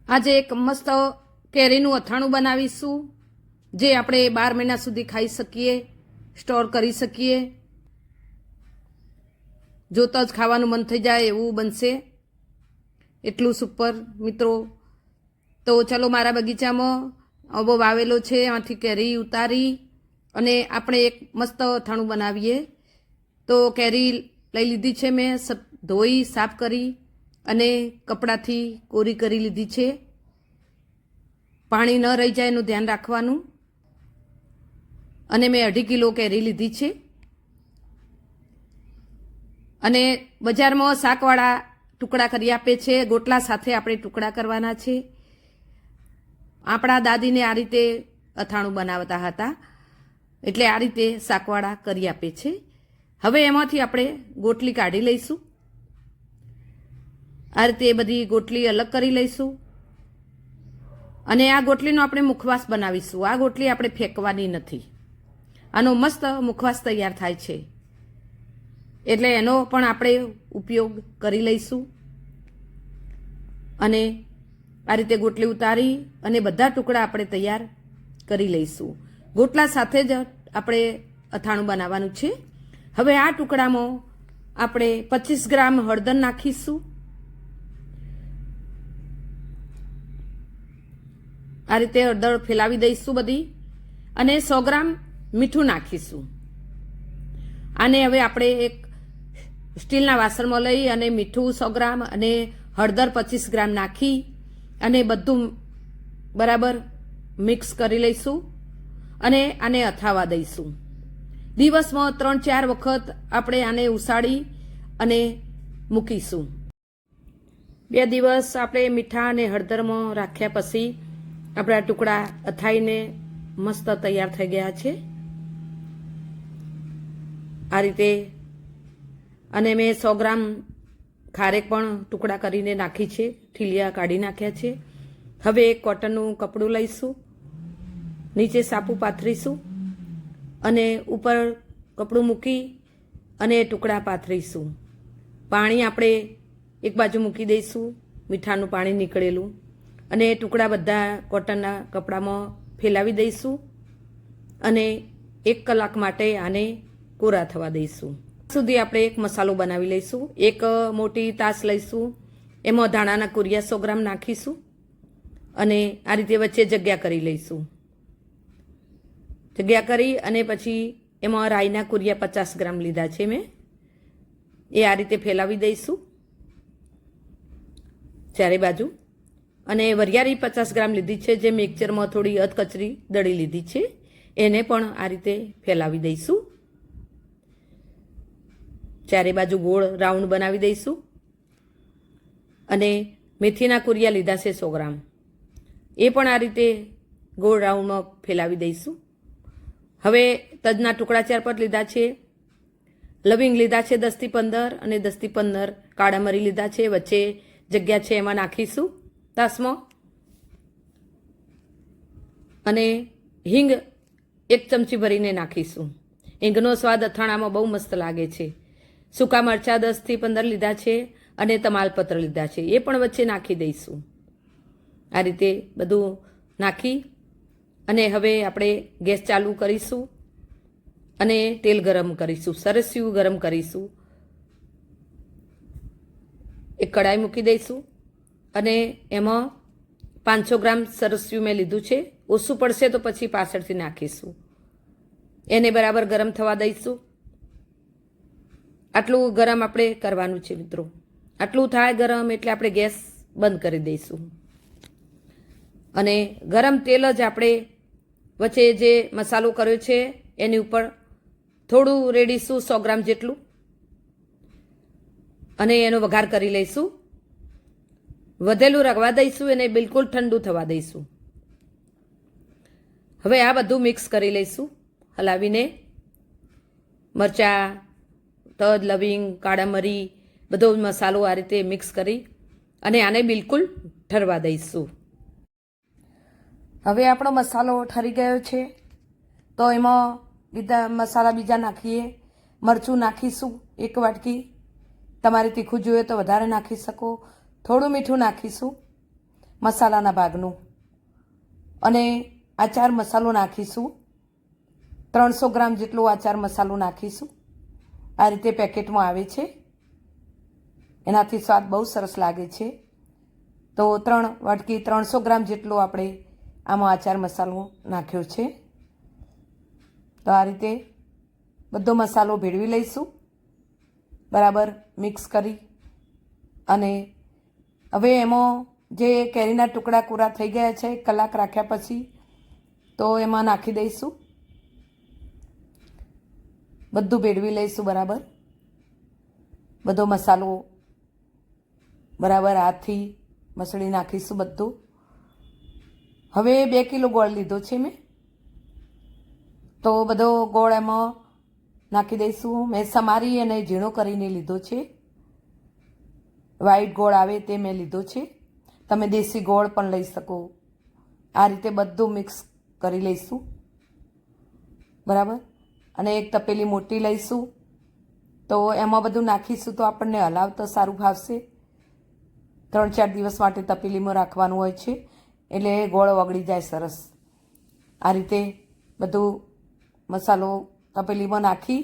આજે એક મસ્ત કેરીનું અથાણું બનાવીશું, જે આપણે 12 મહિના સુધી ખાઈ શકીએ, સ્ટોર કરી શકીએ. જોતા જ ખાવાનું મન થઈ જાય એવું બનશે, એટલું સુપર મિત્રો. તો ચલો, મારા બગીચામાં આંબો વાવેલો છે, આમાંથી કેરી ઉતારી અને આપણે એક મસ્ત અથાણું બનાવીએ. તો કેરી લઈ લીધી છે મેં, ધોઈ સાફ કરી અને કપડાથી કોરી કરી લીધી છે. પાણી ન રહી જાય એનું ધ્યાન રાખવાનું. અને મેં 2.5 કિલો કેરી લીધી છે. અને બજારમાં શાકવાળા ટુકડા કરી આપે છે, ગોટલા સાથે આપણે ટુકડા કરવાના છે. આપણા દાદીને આ રીતે અથાણું બનાવતા હતા, એટલે આ રીતે શાકવાળા કરી આપે છે. હવે એમાંથી આપણે ગોટલી કાઢી લઈશું. આ રીતે બધી ગોટલી અલગ કરી લઈશું. અને આ ગોટલીનો આપણે મુખવાસ બનાવીશું. આ ગોટલી આપણે ફેંકવાની નથી, આનો મસ્ત મુખવાસ તૈયાર થાય છે, એટલે એનો પણ આપણે ઉપયોગ કરી લઈશું. અને આ રીતે ગોટલી ઉતારી અને બધા ટુકડા આપણે તૈયાર કરી લઈશું. ગોટલા સાથે જ આપણે અથાણું બનાવવાનું છે. હવે આ ટુકડામાં આપણે 25 ગ્રામ હળદર નાખીશું. આ રીતે હળદર ફેલાવી દઈશું બધી. અને 100 ગ્રામ મીઠું નાખીશું. આને હવે આપણે એક સ્ટીલના વાસણમાં લઈ અને મીઠું 100 ગ્રામ અને હળદર 25 ગ્રામ નાખી અને બધું બરાબર મિક્સ કરી લઈશું. અને આને અથાવા દઈશું. દિવસમાં 3-4 વખત આપણે આને ઉસાળી અને મૂકીશું. 2 દિવસ આપણે મીઠા અને હળદરમાં રાખ્યા પછી આપણા ટુકડા અથાઈને મસ્ત તૈયાર થઈ ગયા છે, આ રીતે. અને મેં 100 ગ્રામ ખારેક પણ ટુકડા કરીને નાખી છે, ઠીલિયા કાઢી નાખ્યા છે. હવે એક કોટનનું કપડું લઈશું, નીચે સાપું પાથરીશું અને ઉપર કપડું મૂકી અને ટુકડા પાથરીશું. પાણી આપણે એક બાજુ મૂકી દઈશું, મીઠાનું પાણી નીકળેલું. અને ટુકડા બધા કોટનના કપડામાં ફેલાવી દઈશું અને 1 કલાક માટે આને કોરા થવા દઈશું. સુધી આપણે એક મસાલો બનાવી લઈશું. એક મોટી તાસ લઈશું, એમાં ધાણાના કુરિયા 100 ગ્રામ નાખીશું અને આ રીતે વચ્ચે જગ્યા કરી લઈશું. જગ્યા કરી અને પછી એમાં રાઈના કુરિયા 50 ગ્રામ લીધા છે મેં, એ આ રીતે ફેલાવી દઈશું ચારે બાજુ. અને વરિયાળી 50 ગ્રામ લીધી છે, જે મિક્સરમાં થોડી અધકચરી દળી લીધી છે, એને પણ આ રીતે ફેલાવી દઈશું. ચારે બાજુ ગોળ રાઉન્ડ બનાવી દઈશું. અને મેથીના કુરિયા લીધા છે 100 ગ્રામ, એ પણ આ રીતે ગોળ રાઉન્ડમાં ફેલાવી દઈશું. હવે તજના ટુકડા 4 લીધા છે, લવિંગ લીધા છે 10 થી 15 અને 10 થી 15 કાળા મરી લીધા છે. વચ્ચે જગ્યા છે એમાં નાખીશું તાસમાં. અને હિંગ 1 ચમચી ભરીને નાખીશું. હિંગનો સ્વાદ અથાણામાં બહુ મસ્ત લાગે છે. સૂકા મરચાં 10 થી 15 લીધા છે અને તમાલપત્ર લીધા છે, એ પણ વચ્ચે નાખી દઈશું. આ રીતે બધું નાખી અને હવે આપણે ગેસ ચાલુ કરીશું અને તેલ ગરમ કરીશું, સરસ એવું ગરમ કરીશું. એક કડાઈ મૂકી દઈશું અને એમાં 500 ગ્રામ સરસ્યું મેં લીધું છે. ઓછું પડશે તો પછી પાછળથી નાખીશું. એને બરાબર ગરમ થવા દઈશું. આટલું ગરમ આપણે કરવાનું છે મિત્રો. આટલું થાય ગરમ એટલે આપણે ગેસ બંધ કરી દઈશું. અને ગરમ તેલ જ આપણે વચ્ચે જે મસાલો કર્યો છે એની ઉપર થોડું રેડીશું, 100 ગ્રામ જેટલું, અને એનો વઘાર કરી લઈશું. વધેલું રગવા દઈશું, એને બિલકુલ ઠંડુ થવા દઈશું. હવે આ બધું મિક્સ કરી લઈશું હલાવીને. મરચાં, તજ, લવિંગ, કાળા મરી, બધો મસાલો આ રીતે મિક્સ કરી અને આને બિલકુલ ઠરવા દઈશું. હવે આપણો મસાલો ઠરી ગયો છે, તો એમાં મસાલા બીજા નાખીએ. મરચું નાખીશું 1 વાટકી, તમારે તીખું જોઈએ તો વધારે નાખી શકો. થોડું મીઠું નાખીશું મસાલાના ભાગનું. અને આચાર મસાલો નાખીશું. 300 ગ્રામ જેટલો આચાર મસાલો નાખીશું. આ રીતે પેકેટમાં આવે છે, એનાથી સ્વાદ બહુ સરસ લાગે છે. તો 3 વાટકી 300 ગ્રામ જેટલો આપણે આમાં આચાર મસાલો નાખ્યો છે. તો આ રીતે બધો મસાલો ભેળવી લઈશું, બરાબર મિક્સ કરી. અને હવે એમાં જે કેરીના ટુકડા પૂરા થઈ ગયા છે 1 કલાક રાખ્યા પછી, તો એમાં નાખી દઈશું. બધું ભેળવી લઈશું બરાબર. બધો મસાલો બરાબર હાથથી મસળી નાખીશું બધું. હવે 2 કિલો ગોળ લીધો છે મેં, તો બધો ગોળ એમાં નાખી દઈશું. મેં સમારી અને ઝીણો કરીને લીધો છે. વ્હાઈટ ગોળ આવે તે મેં લીધો છે. તમે દેશી ગોળ પણ લઈ શકો. આ રીતે બધું મિક્સ કરી લઈશું બરાબર. અને એક તપેલી મોટી લઈશું, તો એમાં બધું નાખીશું તો આપણને હલાવતા સારું ફાવશે. 3-4 દિવસ માટે તપેલીમાં રાખવાનું હોય છે, એટલે ગોળ ઓગળી જાય સરસ. આ રીતે બધું મસાલો તપેલીમાં નાખી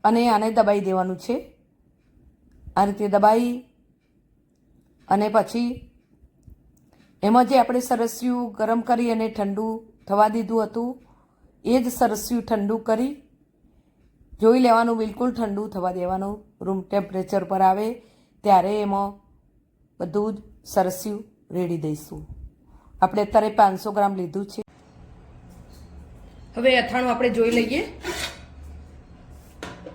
અને આને દબાઈ દેવાનું છે. આ રીતે દબાઈ અને પછી એમાં જે આપણે સરસ્યું ગરમ કરી અને ઠંડુ થવા દીધું હતું, એ જ સરસ્યું ઠંડુ કરી જોઈ લેવાનું, બિલકુલ ઠંડુ થવા દેવાનું. રૂમ ટેમ્પરેચર પર આવે ત્યારે એમાં બધું જ સરસ્યું રેડી દઈશું. આપણે અત્યારે 500 ગ્રામ લીધું છે. હવે અથાણું આપણે જોઈ લઈએ.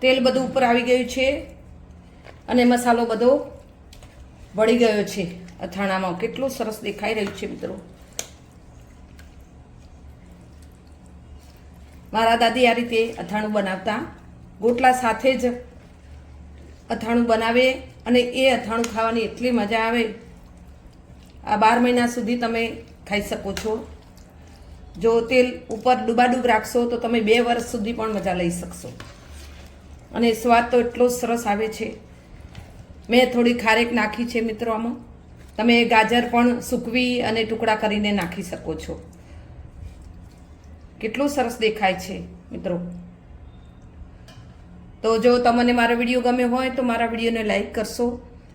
તેલ બધું ઉપર આવી ગયું છે અને મસાલો બધો વળી ગયો છે અથાણામાં. કેટલું સરસ દેખાઈ રહ્યું છે મિત્રો. મારા દાદી આ રીતે અથાણું બનાવતા, ગોટલા સાથે જ અથાણું બનાવે અને એ અથાણું ખાવાની એટલી મજા આવે. આ 12 મહિના સુધી તમે ખાઈ શકો છો. જો તેલ ઉપર ડૂબાડૂબ રાખશો તો તમે 2 વર્ષ સુધી પણ મજા લઈ શકશો. અને સ્વાદ તો એટલો સરસ આવે છે. મેં થોડી ખારેક નાખી છે મિત્રો આમાં. તમે ગાજર પણ સૂકવી અને ટુકડા કરીને નાખી શકો છો. કેટલું સરસ દેખાય છે મિત્રો. તો જો તમને મારો વિડીયો ગમ્યો હોય તો મારા વિડીયોને લાઈક કરશો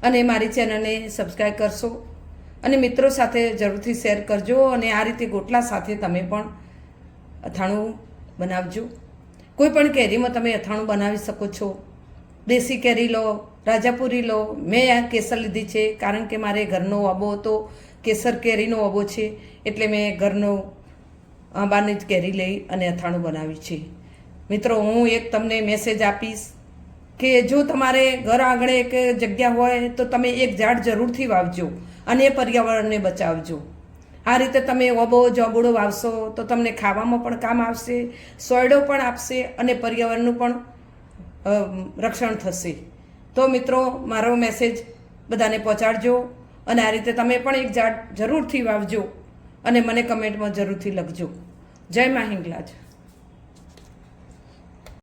અને મારી ચેનલને સબસ્ક્રાઈબ કરશો અને મિત્રો સાથે જરૂરથી શેર કરજો. અને આ રીતે ગોટલા સાથે તમે પણ અથાણું બનાવજો. કોઈ પણ કેરીમાં તમે અથાણું બનાવી શકો છો. દેશી કેરી લો, રાજાપુરી લો. મેં આ કેસર લીધી છે કારણ કે મારે ઘરનો આંબો હતો, કેસર કેરીનો આંબો છે, એટલે મેં ઘરનો આંબાની જ કેરી લઈ અને અથાણું બનાવ્યું છે. મિત્રો હું એક તમને મેસેજ આપીશ કે જો તમારે ઘર આંગણે એક જગ્યા હોય તો તમે એક ઝાડ જરૂરથી વાવજો અને પર્યાવરણને બચાવજો. આ રીતે તમે ઓબો જાંબુડો વાવશો તો તમને ખાવામાં પણ કામ આવશે, સોયડો પણ આપશે અને પર્યાવરણનું પણ રક્ષણ થશે. તો મિત્રો મારો મેસેજ બધાને પહોંચાડજો અને આ રીતે તમે પણ એક ઝાડ જરૂરથી વાવજો અને મને કમેન્ટમાં જરૂરથી લખજો. જય મા હિંગલાજ.